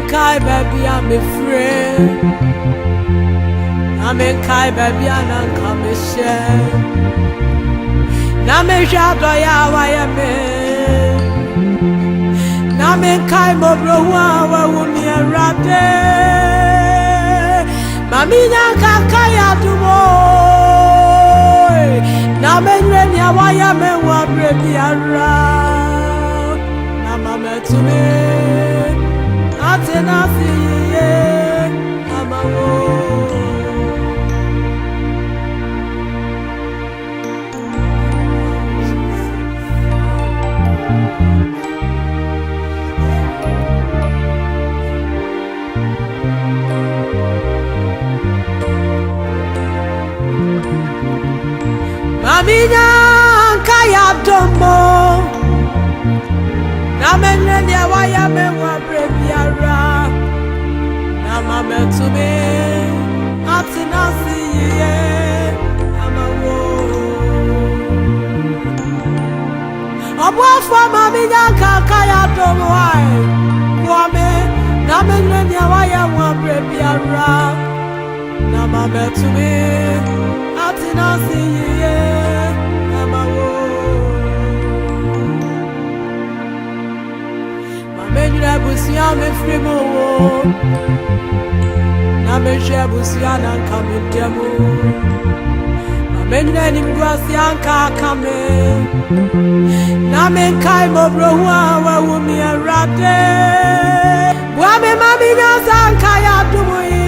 Kai baby, I'm a friend. I'm a Kai baby, and I'm coming share. Name shadow ya wayame. Name Kai mobro wa wumi erade. Mami na kakaya tumo. Name nreni ya wayame wa brebi ara. Nama metumi. Atenasiye amawo Maminya kaya domo na menye dia waya mewa brebiara na mama to me atinasiye amawo obofo maminya kaya domo ai wome na menye dia waya mewa brebiara na mama to me atinasiye amawo Menina busia me frimo na me share busia na kame demo menina ni mguasia nka kame na me kai mo bro wa wumi erade wa me mami nya sanka ya dumui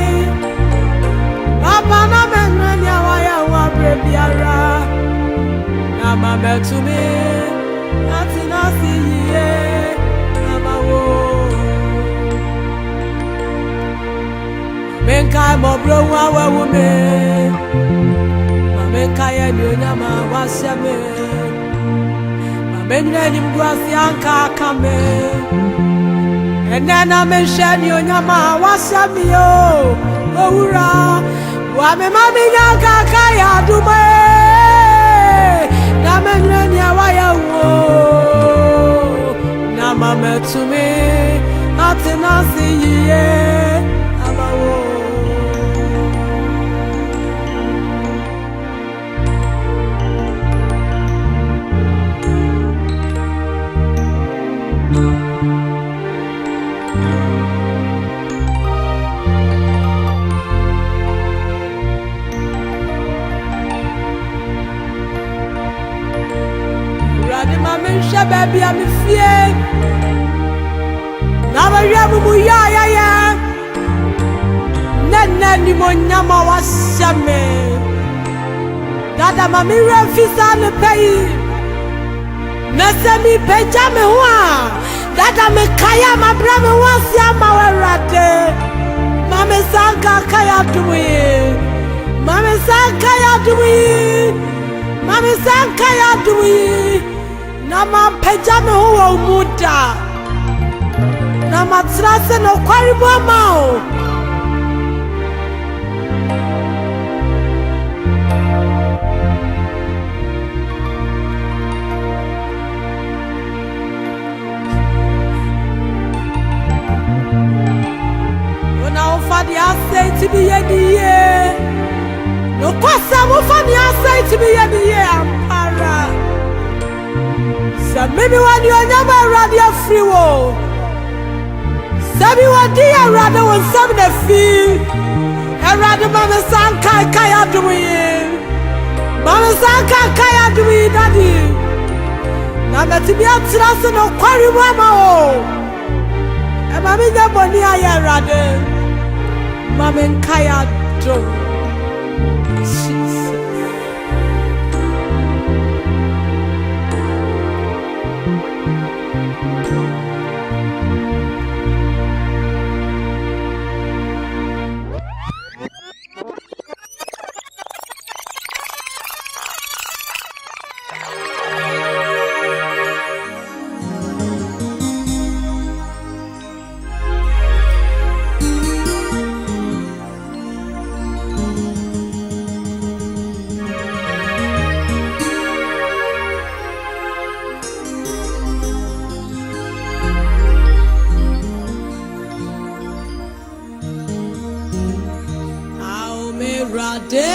papa na me nya wa ya wa brebiara na mama to me atina siye Menka mobro wa wume Menka ya nyama wasame Menna ni mguasi anka kame Enena mensha nyama wasame yo Owura wa me mami nyaka kaya dume Na menna ni awaya wo Na mama to me atenasi ye amawo Baby, I'm fear. Now I am ya. Nana ni mo nyama wasame. Dada mami refisa ne pay. Nasa mi peja me wa. Dada me kaya ma brame wasi ama werade. Mame sanka kaya duwi. Mame sanka ya duwi. Mame sanka ya duwi. Nama pejame huwa umuda Nama trase no kwaribu amao Una ufadi ase tibi yediye No kwasa ufadi ase tibi yediye ampara Maybe when you never run your free wall. Sabi what dear rather when some the feel. And rather Mama Sanka Kaya do it. Mama Sanka Kaya do it, Daddy. Now that to be a trust no quarry mama. And Mammy Naboni I rather. Mama Kaya do. Erade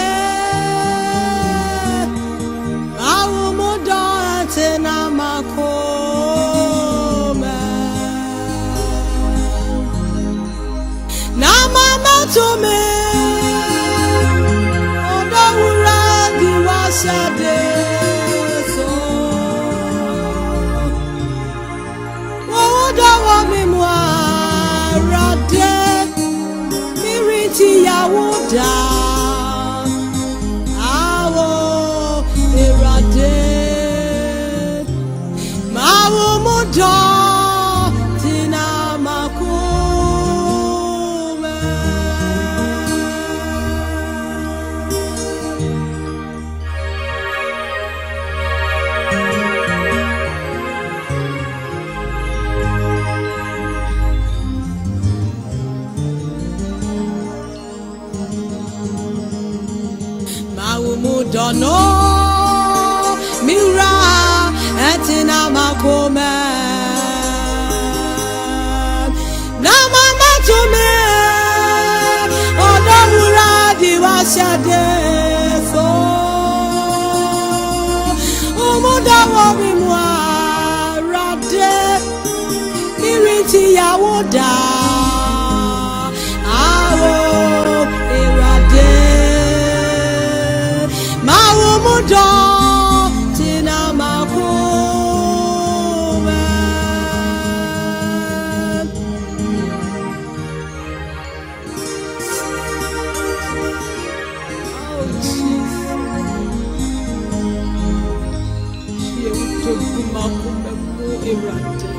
awumodo tena makome na mama to me odawura diwasade so odawa mimwa rade miriti yawoda awo erade mawo modo tina makume Mudono mira etina makome na mama to me odawura diwasade so umudawo mimwa rade miriti yawoda awo erade mudo tina makume oh Jesus ye utoku makume mu erade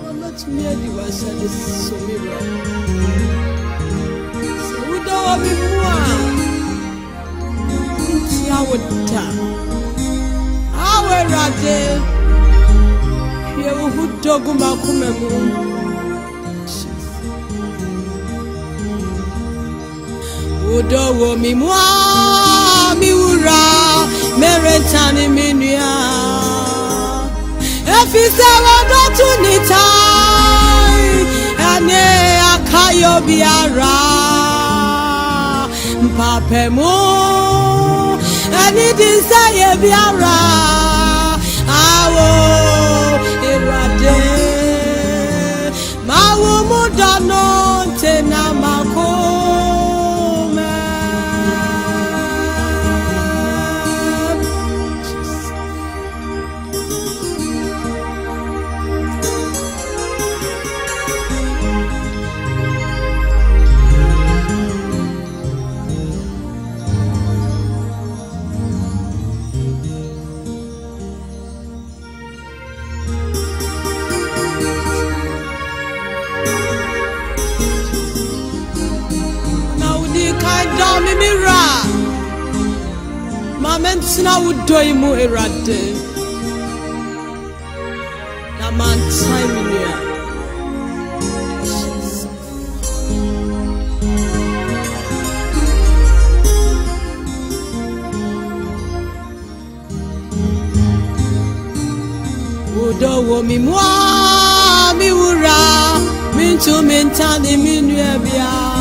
ama tumia diwasha de somira so udo bimwa Yawoda awerade ye uhudogu makumemu udowo mimwa miura merentani minua efise wodo tunitai ane akayo biara mpapemu ani desire biara awo erade mawo mudano tena makome mimira mamentina udoimu erade na mantai minia udowo mimwa miura mintu mintani minua bia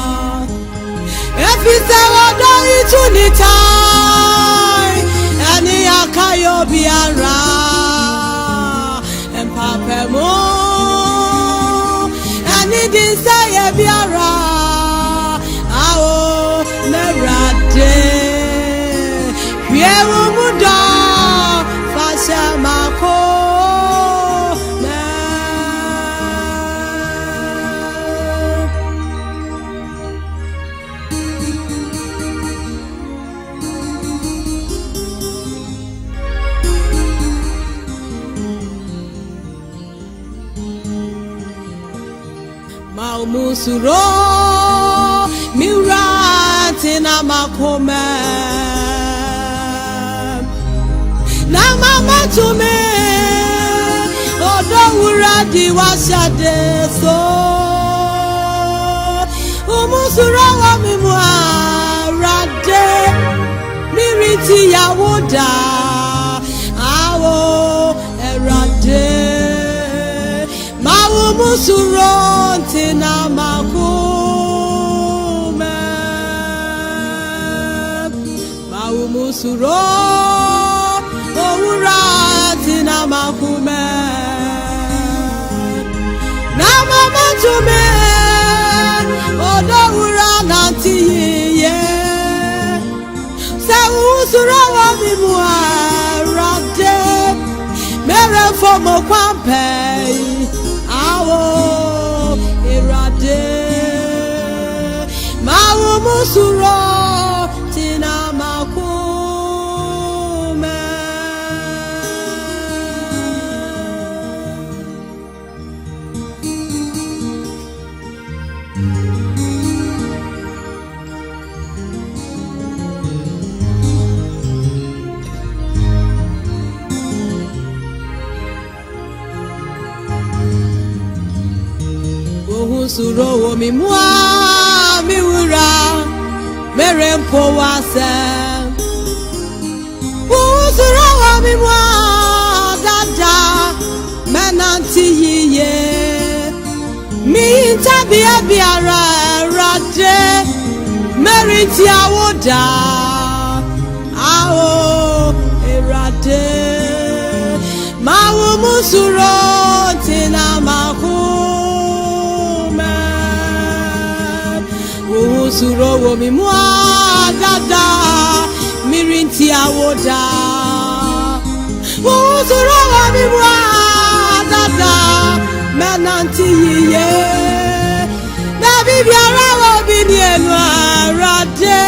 efise wodo itunitai ani akayo biara empapemo ani desire biara awo merade yewo mudo fasha mako Musuro miratina makome na mama to me odawura diwasade so umusuro wa mimwa rade miriti yawoda awo erade mawo musu Suronte na makume suro owura tina makume na mama tume odowura nanti ye se usuro wa mi mu arade mere fomo kwampe awo irade mawo musuro tina makume suro wo mi mua mi wura mere mpo wase suro wo mi mua dada menanti yiye mi tabia biara rade mere ti awoda awo erade mawo musuro tina maku suro wo mi mua dada mirinti awoda suro wo mi mua dada menanti yiye baby biara wo bi ni enu arade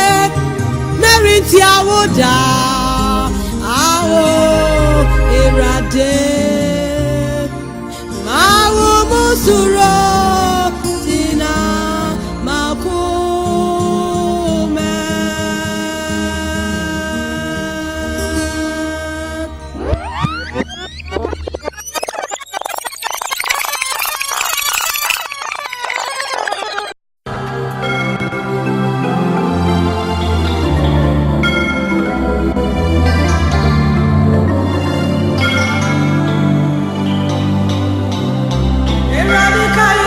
mirinti awoda awo irade mawo musuro tina maku Eradicate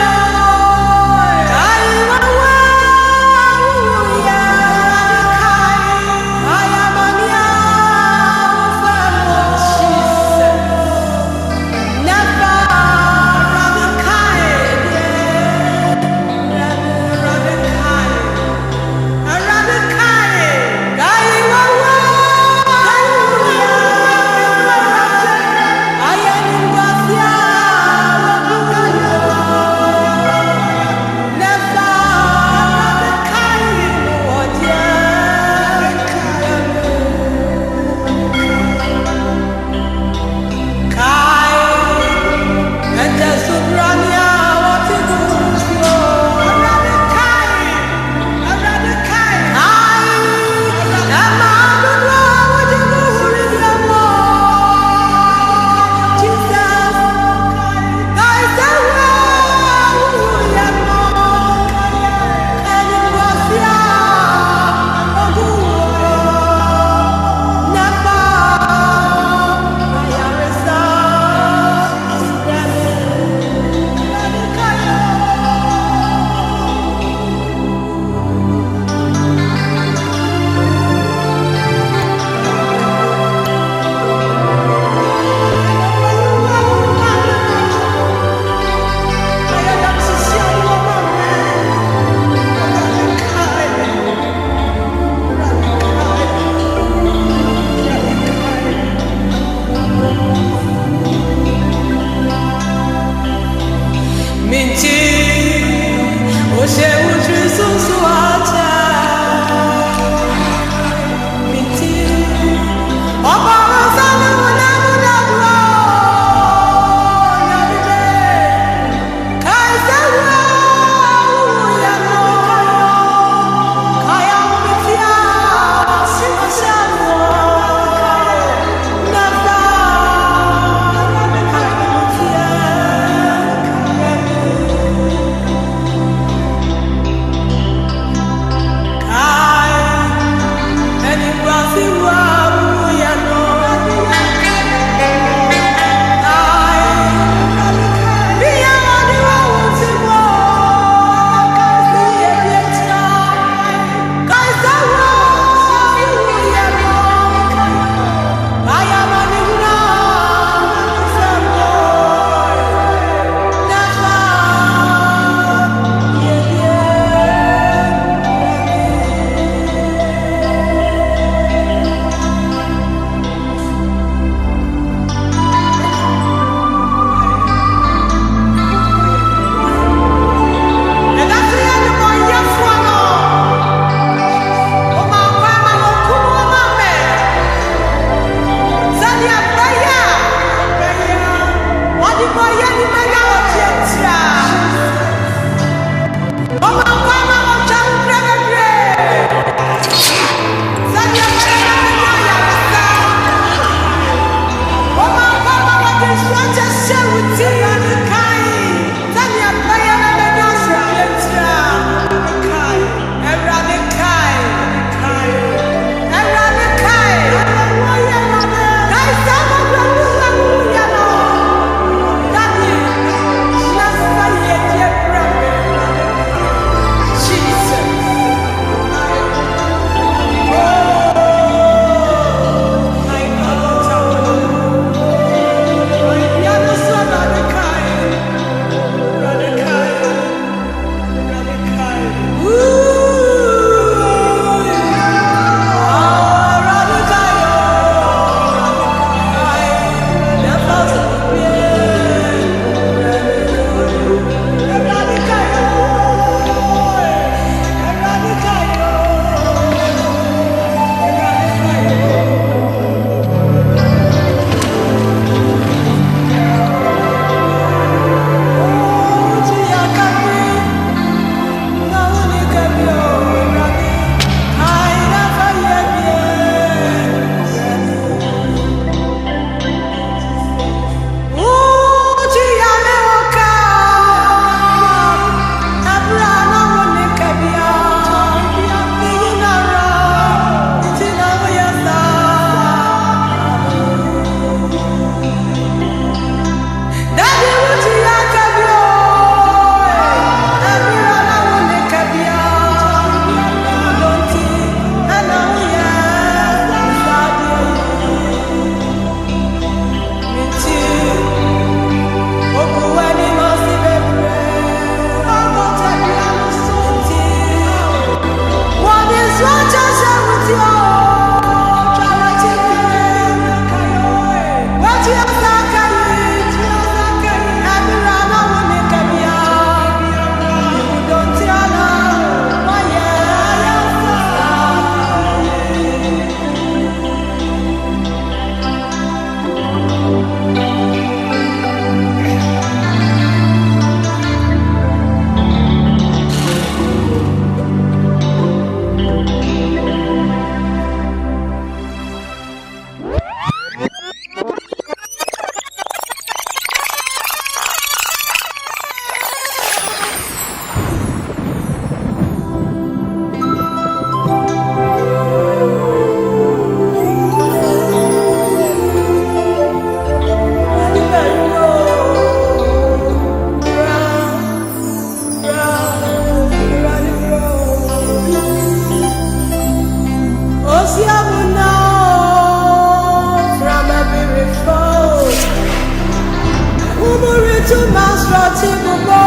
to master Tibubo.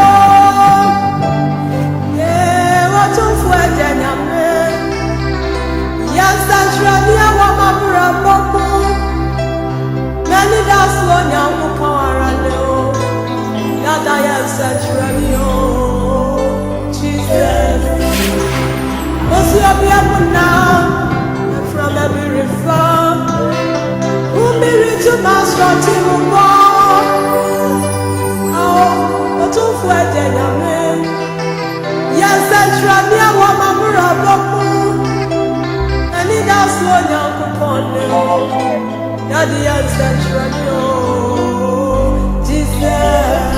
Yeah, what to for Danyame. Yes, that's Rabia Wamabra Bobo. Many that's one young Powerano. Yada, yes, that's Rabio. Jesus. What's your people now? From every reform. Who be to master Tibubo. To for Danyame. Yes, that's Rabia Wamabra Bobo. Many that's one young Powerano. Yada, yes, that's Rabio. Jesus.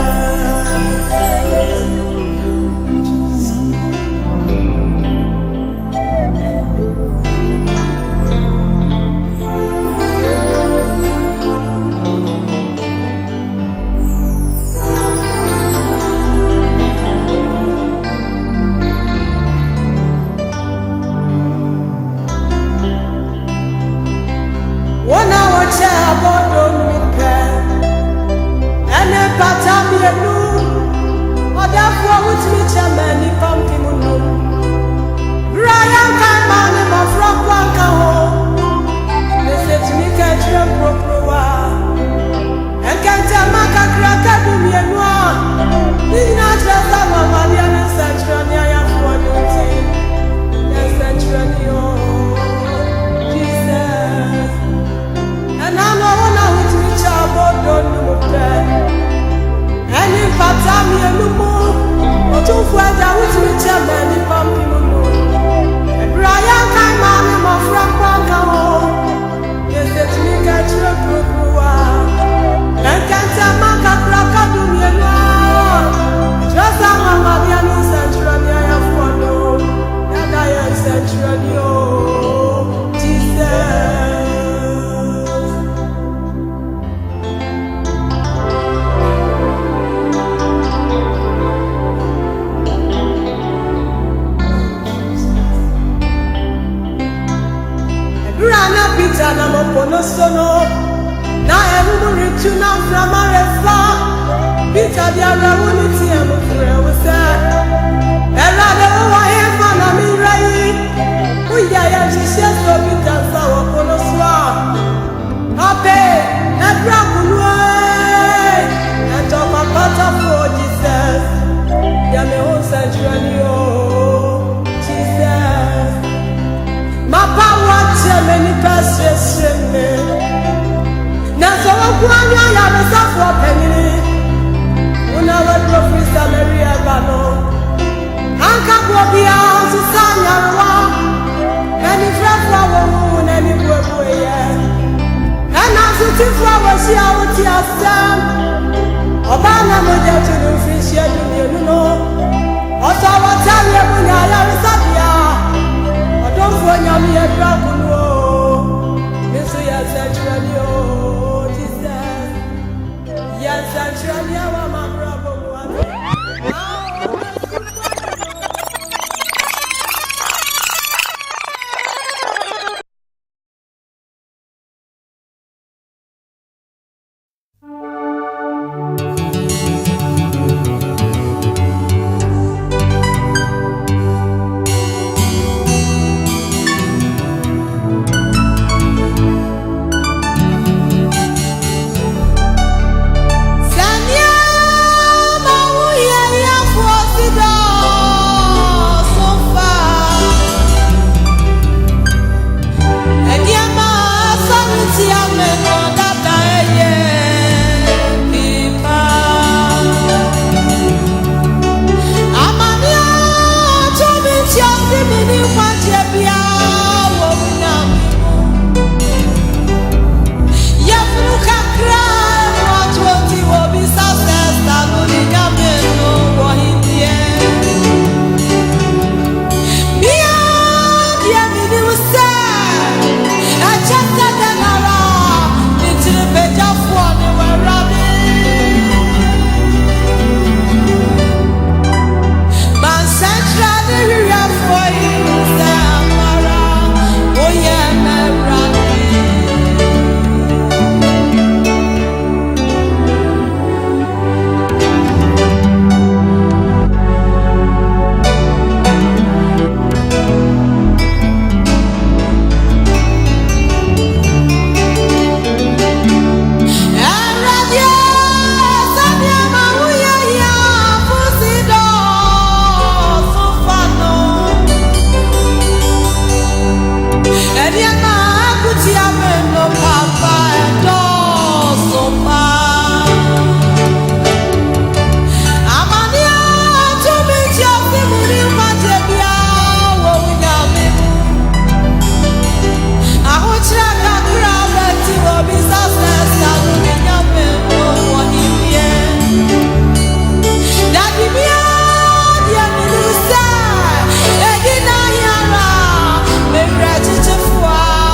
Ediama kutia meno papa endo sopa. Amania to me jafi muni majebia wo unyame. Ahochra kakra beti wo business anu unyame wo himie. Daddy mia dia mi say edina yara me register for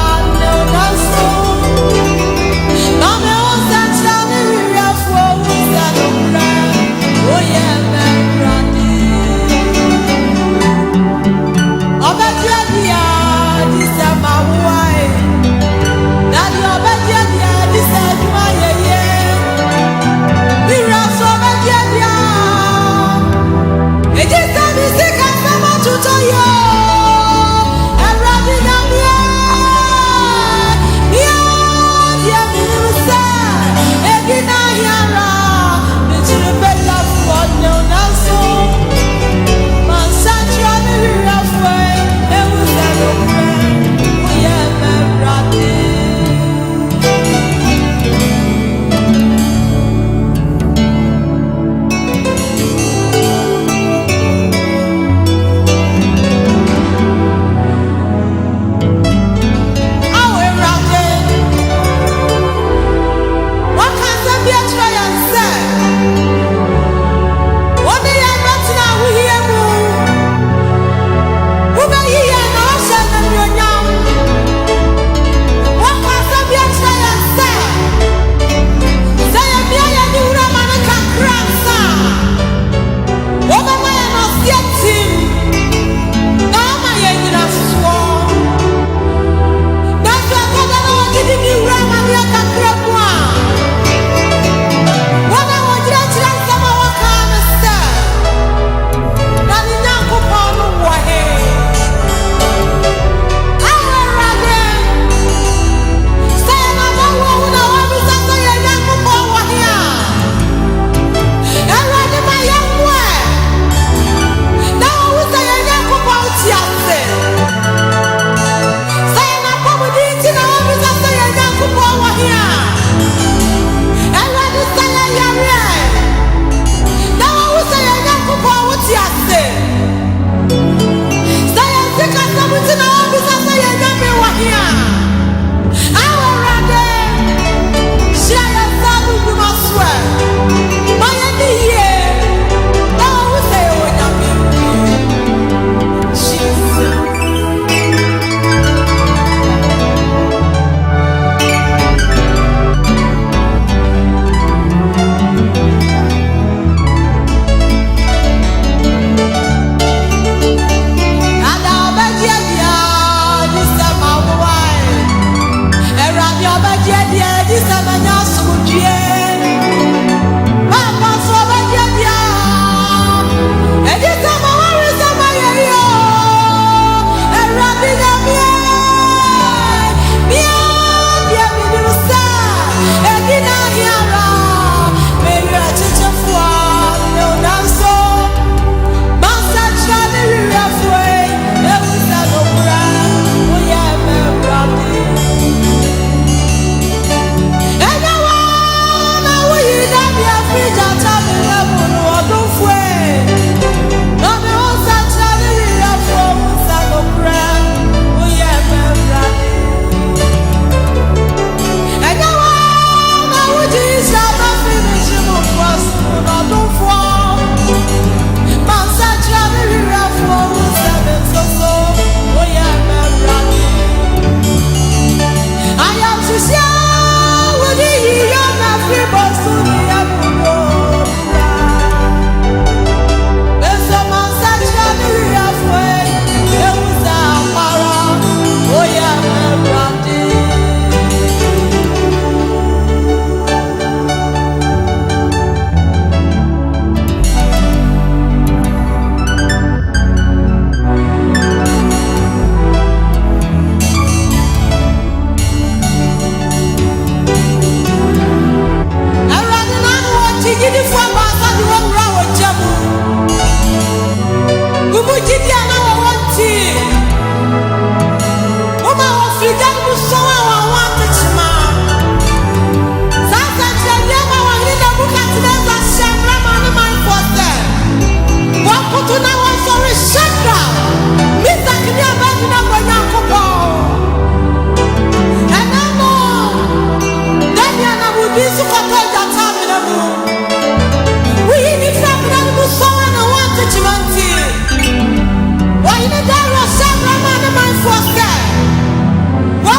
Why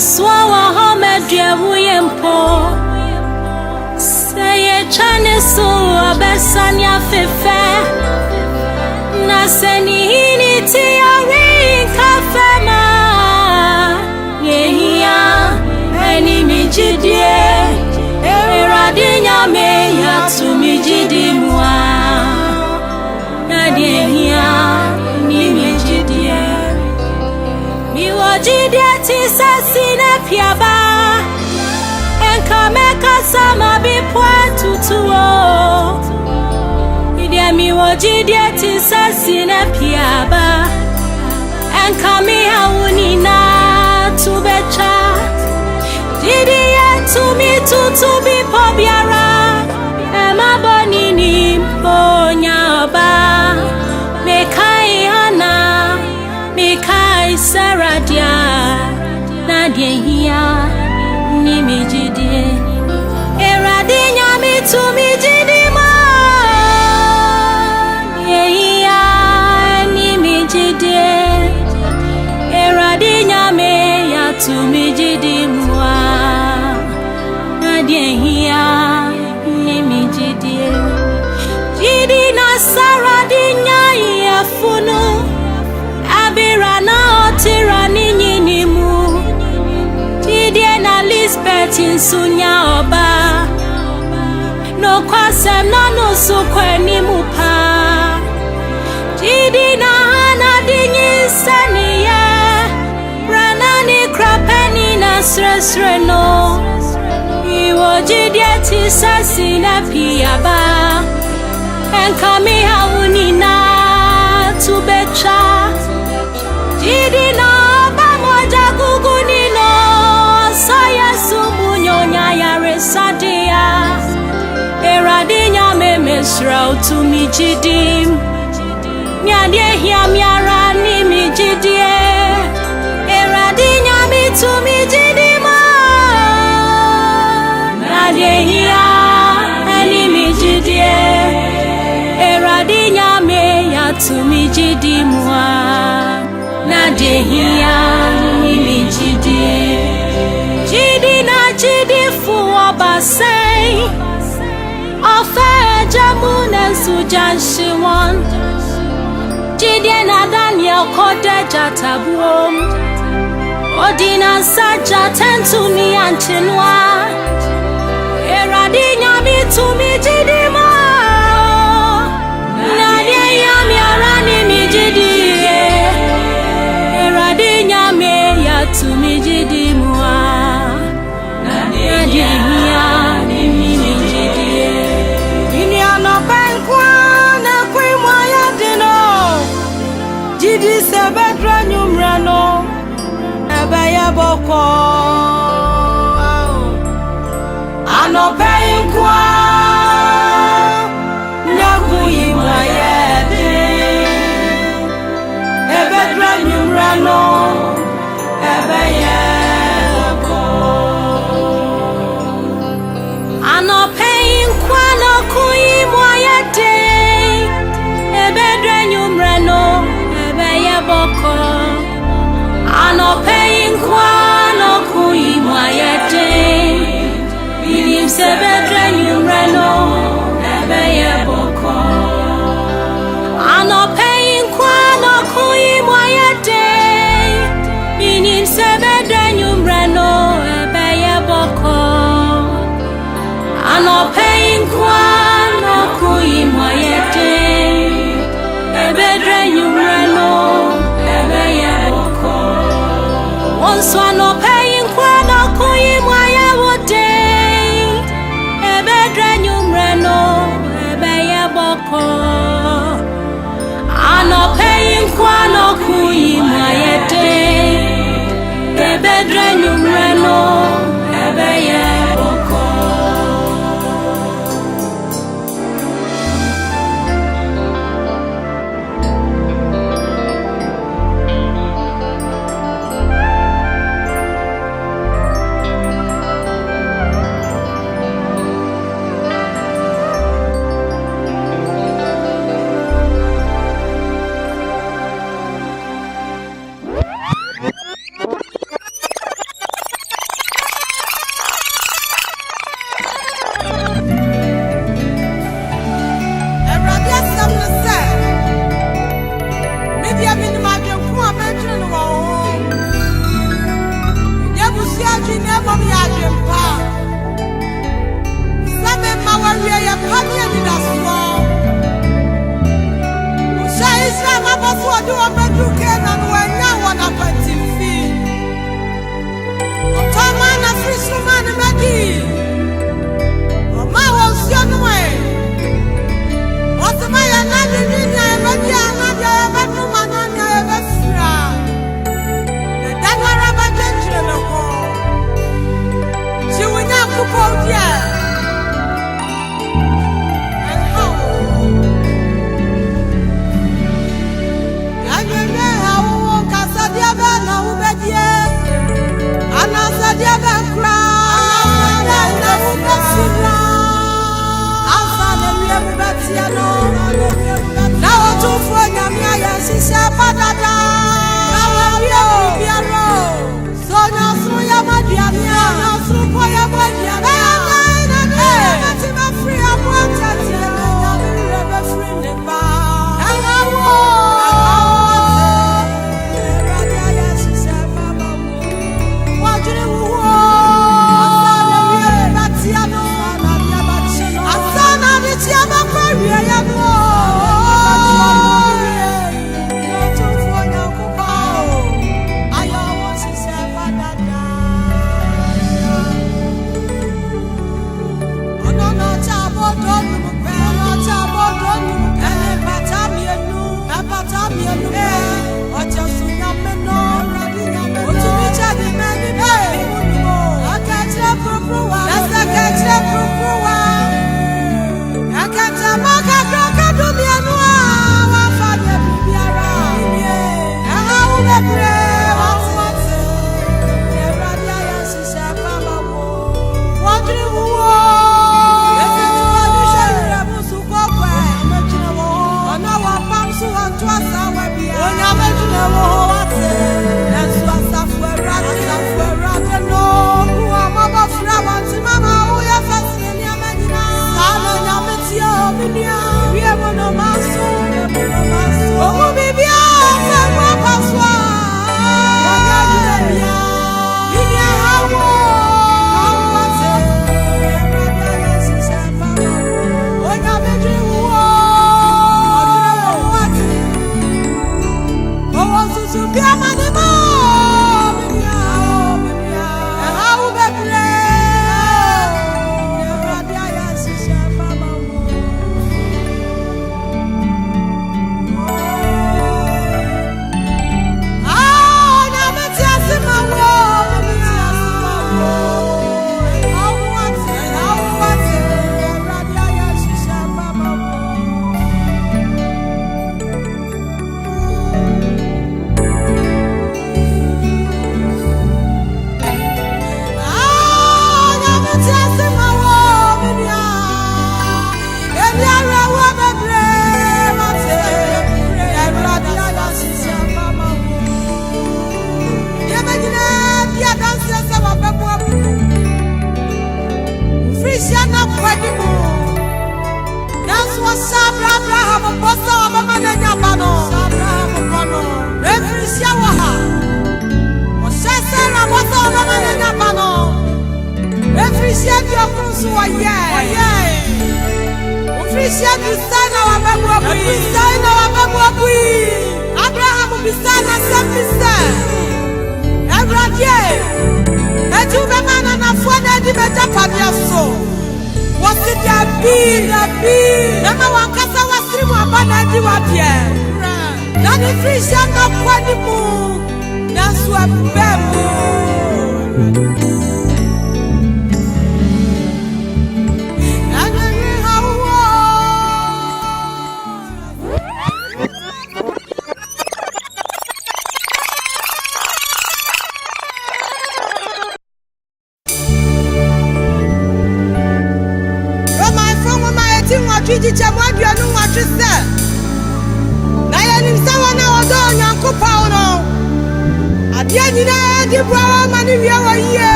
Swawa home drewu yempo Seye chane so abesani afefe Na seni hini tiyari kafema Yehia eni mijidie Eradi nyame yatu mijidi mwa Nadi yehia ni mijidie Miwajidie tisa sine piaba tutuo Idiami wajidie tisasi na piaba Enkami hauni na tubecha Jidie tumi tutubi pobiara Ema bonini mponya oba Mekai hana Mekai saradia Nadie hiya Nimi jidie Eradi nyami tumi jidima Yehiya Nimi jidie Eradi nyame ya tumi jidimwa Nadie hiya Nimi jidie Jidi na saradi nyai ya funu Abira na otira ninyi nimu Jidie na Lisbeth insunya oba No kwasem na nusukwe ni mupa Jidi na hana dinyi saniye Brana ni krapeni na sresre no Iwo jidie tisasi na piyaba Enkami hauni na tubecha Jidi na oba moja guguni no Saya sumu nyonya ya resadia Eradinya me mesra utumi jidim Miadie hiya miara ni mi jidie Eradinya mi tumi jidima Miadie hiya ni mi jidie Eradinya me ya tumi jidimwa Nadie hiya ni mi jidie Jidi na jidi fuwa basay Ofe jamune sujanshiwan Jidi na Daniel kode jatabuom Odina saja tentuni anchinwa Eradi nyami tumi jidima Nadie yami arani mi jidie Eradi nyame ya tumi jidimwa Nadie hiya ni mi jidie Ini anapenkwa na kwimwa ya dino Jidi sebedra nyumrano Ebe ya boko Anapenkwa na kwimwa ya dino Ebedra nyumrano Ebe ya Anopein kwano kuimwa yete Inim sebedre nyumreno Ebe ye boko Anopein kwano kuimwa yete Inim sebedre nyumreno Ebe ye boko Anopein kwano kuimwa yete Ebedre nyumreno Ebe ye boko Onswano paying kwano kuimwa ya wote Ebedre nyumreno ebe ya boko Ano paying kwano kuimwa yete Ebedre nyumreno ebe ya boko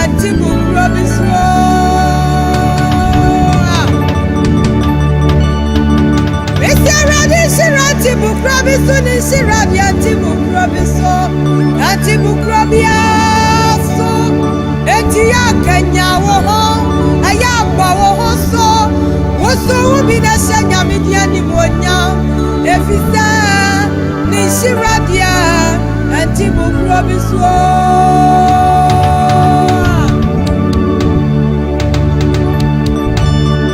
enti bukro biso esi arade shira enti bukro biso ni shira bi enti bukro biso enti bukro biaso enti akanya wo ho aya gba wo ho so wo so wo bi na shanya media ni monya efisa ni shira dia enti bukro biso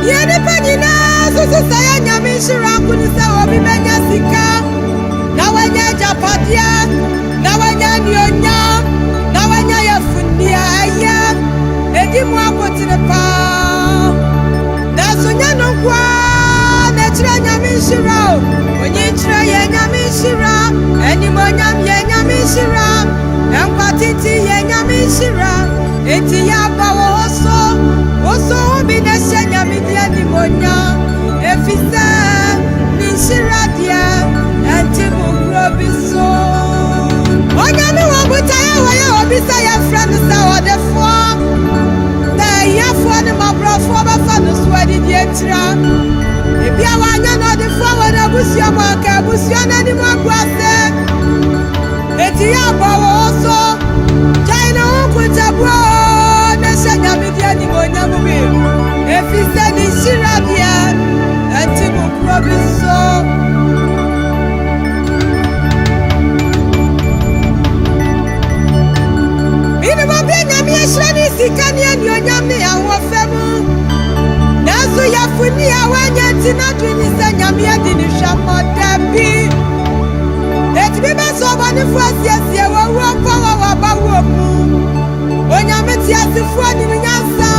yene panina so saya nyame shira kuni sa obi menya sika na wanya japadia na wanya nyonya na wanya yafundia aya edi mu akotine pa na so nya no kwa na chira nyame shira onye chira ye nyame shira eni mo nyam ye nyame shira empatiti ye nyame shira eti ya ba wo so obi na sha nyame dia ni monya efisa ni shira dia enti bukro biso onya mi wo butaya wo ya obi sa ya friend sa odefo na ya fo ni mabrofo ba fa no so adi die tira ebi awanya no odefo wo na busua mo ka busua na ni mo kwase eti ya ba wo so jaina wo kutabwo na shanya media ni monya mo bi efisa ni shira dia enti bukro biso sikani eni onyame awo femu nazo yafuni awanya tina twini se nyame adi ni hwamo dabi eti bi ba so bani fu asiesie wo wo pa wa ba wo mu onyame ti asifu ani ni nyansa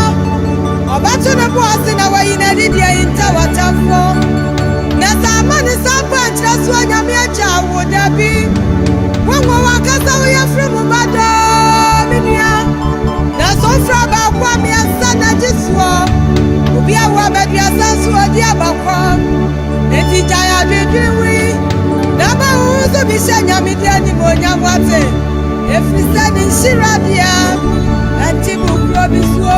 obato ne bo ase na wayi na didi ayinta watafo na samani sampa ntra so onyame aja wo dabi wonwo wakasa wo yafremu bado minia na so fra ba kwa mi asana jisuo obi awa bedi asansu odi abakwa eti jaya dwidwi na ba hu so bi shanya mi dia ni monya wate efisa ni shira dia anti bukro bisuo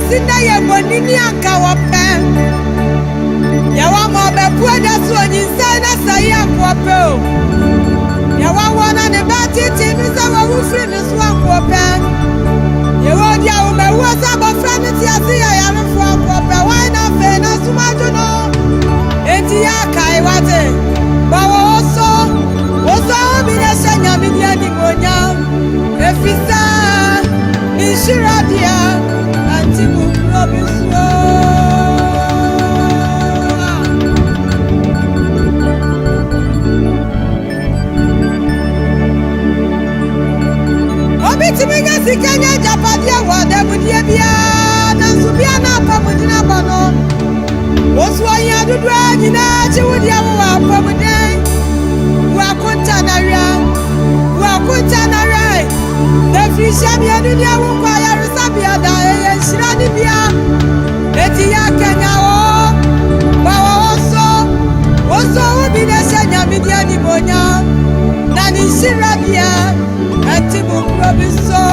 sinda ye bonini anka wope ya wa mo be pueda so nyinsa na sai akwope o ya wa wona ne batiti mi sa wa wu free ni so akwope ye wo dia wo me wo sa ba fra ni ti ase ya ya mfo akwope wa na fe na sumaju no enti ya kai wate ba wo so bi na shanya mi dia ni monya efisa ni shira dia anti bukro biso obi timiga sikanya japadia wada budie bia na subia na pamudina bono woso ya dudu anyina chi wudia wo apamude wa kunta na rai na fisha bia dudia wo kwa ya rusabia da shirani bia eti ya kenya wo ba woso obi na shanya media ni monya na ni shirabia eti bukro biso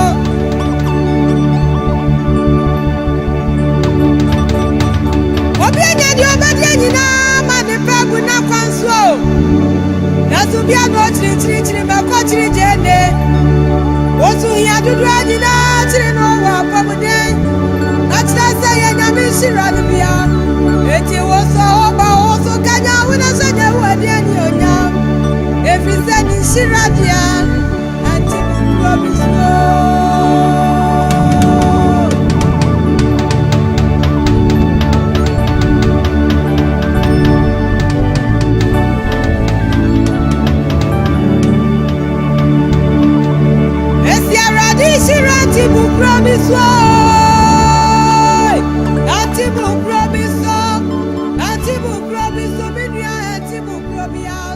obi anya di obadi anyina ma ni pebu na kwanso na subia no chiri ma ko chiri jende woso ya dudu anyina chiri no wa pamude say nyame shira ni bia eti woso oba woso kanya wona sanya wadi ani onya efisa ni shira dia anti bukro biso esi aradi shira anti bukro biso Anti bukro biso, bidia anti bukro biya.